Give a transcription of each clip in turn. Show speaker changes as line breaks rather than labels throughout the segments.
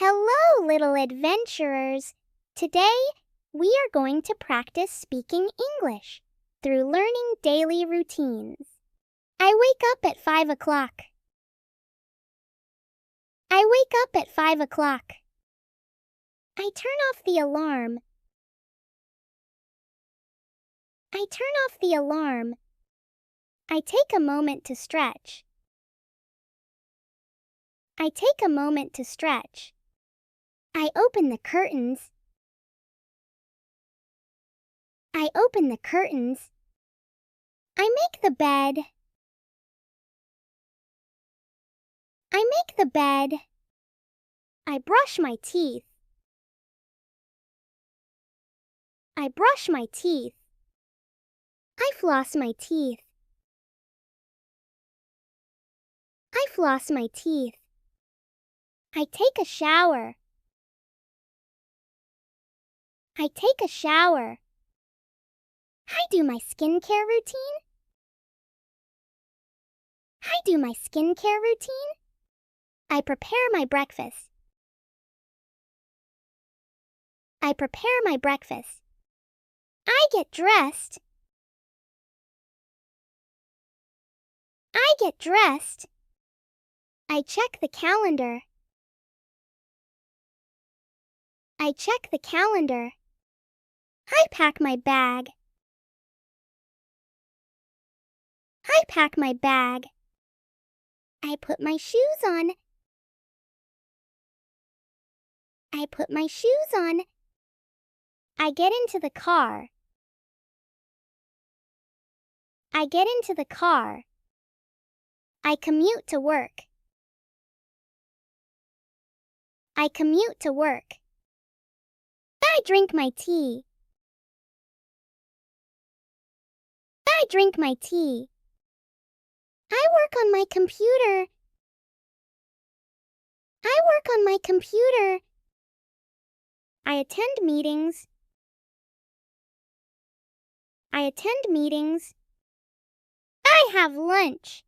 Hello, little adventurers! Today, we are going to practice speaking English through learning daily routines. I wake up at 5 o'clock. I wake up at 5 o'clock. I turn off the alarm. I turn off the alarm. I take a moment to stretch. I take a moment to stretch. I open the curtains. I open the curtains. I make the bed. I make the bed. I brush my teeth. I brush my teeth. I floss my teeth. I floss my teeth. I take a shower. I take a shower. I do my skincare routine. I do my skincare routine. I prepare my breakfast. I prepare my breakfast. I get dressed. I get dressed. I check the calendar. I check the calendar. I pack my bag. I pack my bag. I put my shoes on. I put my shoes on. I get into the car. I get into the car. I commute to work. I commute to work. I drink my tea. I drink my tea. I work on my computer. I work on my computer. I attend meetings. I attend meetings. I have lunch.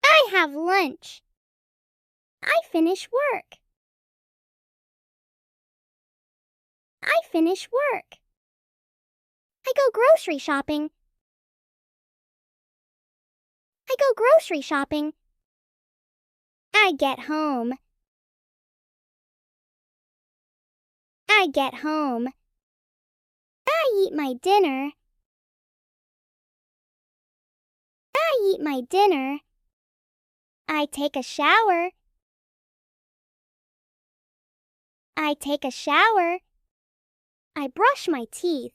I have lunch. I finish work. I finish work. I go grocery shopping. I go grocery shopping. I get home. I get home. I eat my dinner. I eat my dinner. I take a shower. I take a shower. I brush my teeth.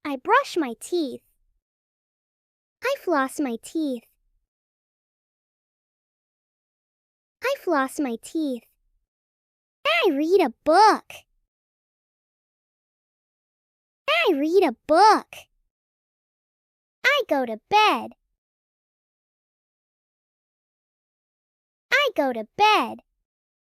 I brush my teeth. I floss my teeth. I floss my teeth. I read a book. I read a book. I go to bed. I go to bed.